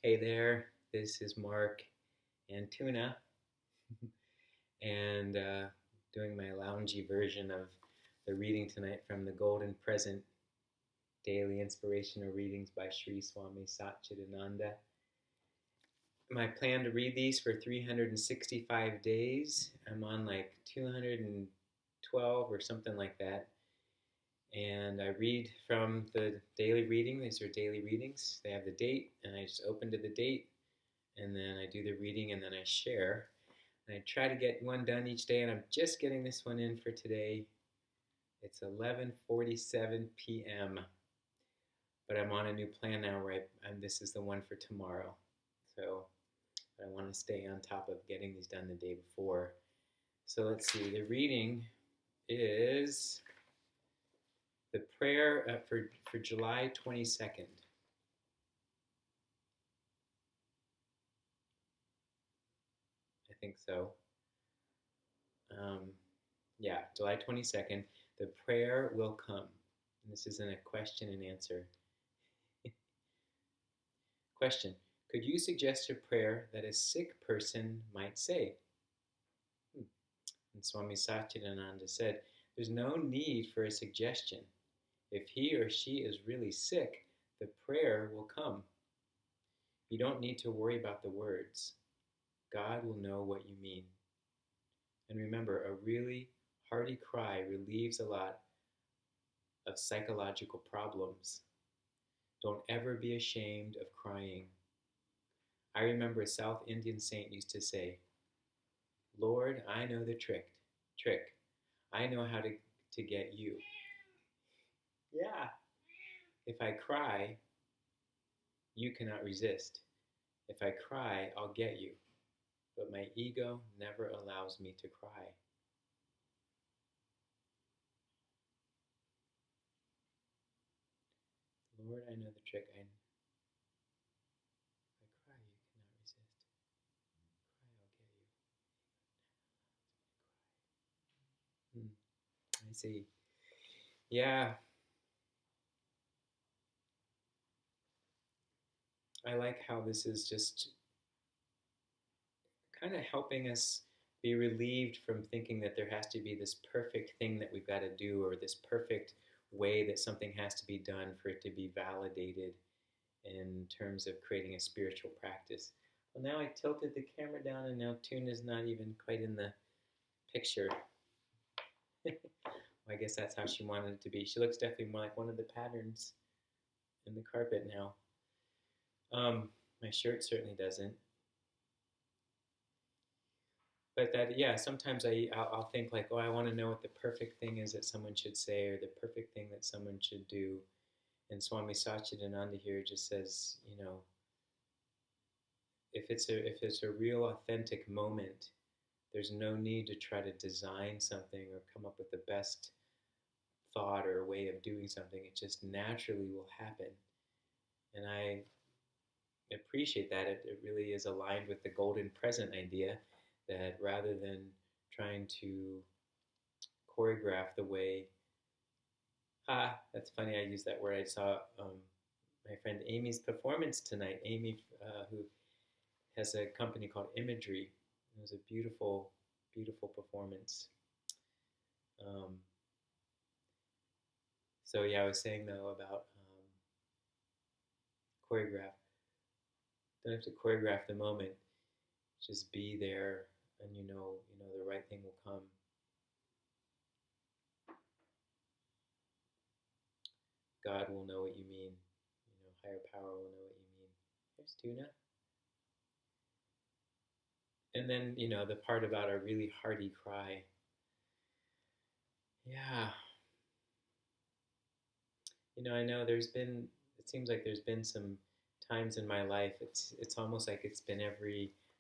Hey there, this is Mark and Tuna, and doing my loungy version of the reading tonight from the Golden Present Daily Inspirational Readings by Sri Swami Satchidananda. My plan to read these for 365 days. I'm on like 212 or something like that. And I read from the daily reading. These are daily readings. They have the date, and I just open to the date, and then I do the reading, and then I share. And I try to get one done each day, and I'm just getting this one in for today. It's 11:47 p.m. But I'm on a new plan now, and this is the one for tomorrow. So I want to stay on top of getting these done the day before. So let's see. The reading is the prayer for July 22nd. I think so. Um, yeah, July 22nd. The prayer will come. And this isn't a question and answer. Question: could you suggest a prayer that a sick person might say? Hmm. And Swami Satchidananda said, there's no need for a suggestion. If he or she is really sick, the prayer will come. You don't need to worry about the words. God will know what you mean. And remember, a really hearty cry relieves a lot of psychological problems. Don't ever be ashamed of crying. I remember a South Indian saint used to say, Lord, I know the trick. I know how to get you. Yeah. If I cry, you cannot resist. If I cry, I'll get you. But my ego never allows me to cry. Lord, I know the trick. If I cry, you cannot resist. Cry, I'll get you. I see. Yeah, I like how this is just kind of helping us be relieved from thinking that there has to be this perfect thing that we've got to do or this perfect way that something has to be done for it to be validated in terms of creating a spiritual practice. Well, now I tilted the camera down and now Tuna's not even quite in the picture. Well, I guess that's how she wanted it to be. She looks definitely more like one of the patterns in the carpet now. My shirt certainly doesn't. But that, yeah, sometimes I'll think like, oh, I want to know what the perfect thing is that someone should say or the perfect thing that someone should do. And Swami Satchidananda here just says, if it's a real authentic moment, there's no need to try to design something or come up with the best thought or way of doing something. It just naturally will happen. And I appreciate that. It really is aligned with the golden present idea that rather than trying to choreograph the way, that's funny I used that word. I saw my friend Amy's performance tonight. Amy, who has a company called Imagery. It was a beautiful, beautiful performance. Um, so yeah, I was saying though about choreograph. Don't have to choreograph the moment. Just be there, and the right thing will come. God will know what you mean. Higher power will know what you mean. There's Tuna. And then, the part about a really hearty cry. Yeah. I know it seems like there's been some times in my life, it's almost like it's been I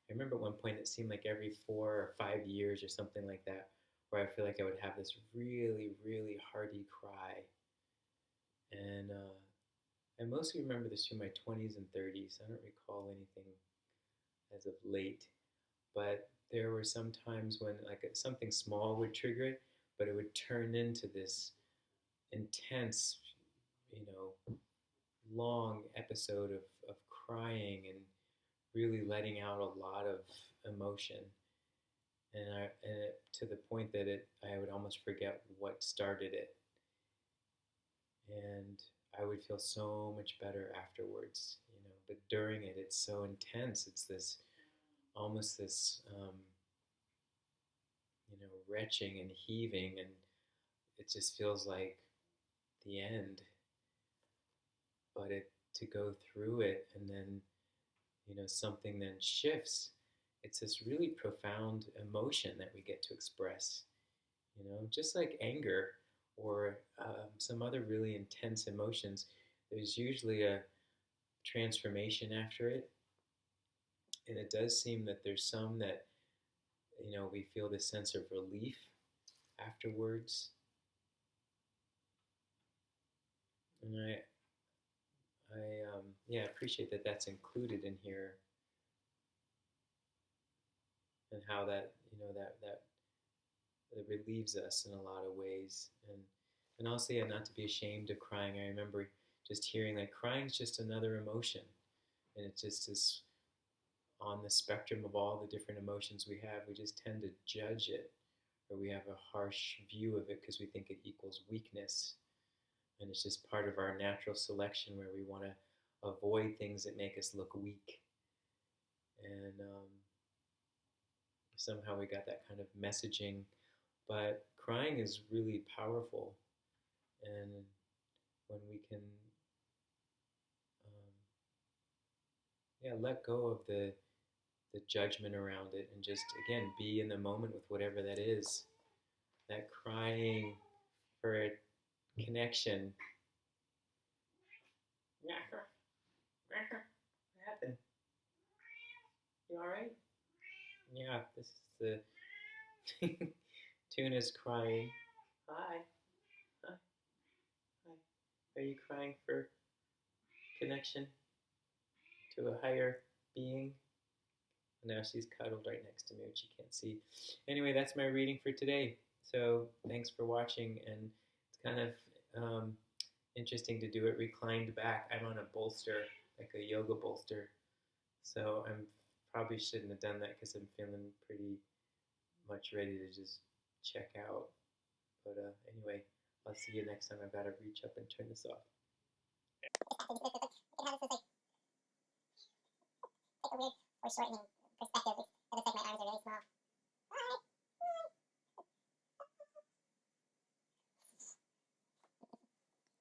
remember at one point it seemed like every 4 or 5 years or something like that, where I feel like I would have this really, really hearty cry. And I mostly remember this from my 20s and 30s. I don't recall anything as of late. But there were some times when like something small would trigger it, but it would turn into this intense, long episode of crying and really letting out a lot of emotion, to the point that I would almost forget what started it, and I would feel so much better afterwards, you know. But during it, it's so intense. It's this almost this you know, retching and heaving, and it just feels like the end. But it to go through it, and then, you know, something then shifts. It's this really profound emotion that we get to express, you know, just like anger or some other really intense emotions. There's usually a transformation after it, and it does seem that there's some that, you know, we feel this sense of relief afterwards. And yeah, appreciate that that's included in here, and how that, you know, that it relieves us in a lot of ways. And also, yeah, not to be ashamed of crying. I remember just hearing that crying is just another emotion, and it just is on the spectrum of all the different emotions we have. We just tend to judge it, or we have a harsh view of it because we think it equals weakness, and it's just part of our natural selection where we want to avoid things that make us look weak. And somehow we got that kind of messaging, but crying is really powerful, and when we can, um, yeah, let go of the judgment around it, and just again be in the moment with whatever that is. That crying for a connection. What happened? You all right? Yeah, this is the Tuna's crying. Hi. Hi. Hi. Are you crying for connection to a higher being? Now she's cuddled right next to me, which you can't see. Anyway, that's my reading for today. So thanks for watching, and it's kind of interesting to do it reclined back. I'm on a bolster, like a yoga bolster, so I'm probably shouldn't have done that because I'm feeling pretty much ready to just check out. But anyway, I'll see you next time. I've got to reach up and turn this off. Take a weird foreshortening perspective. It looks like my arms are really small.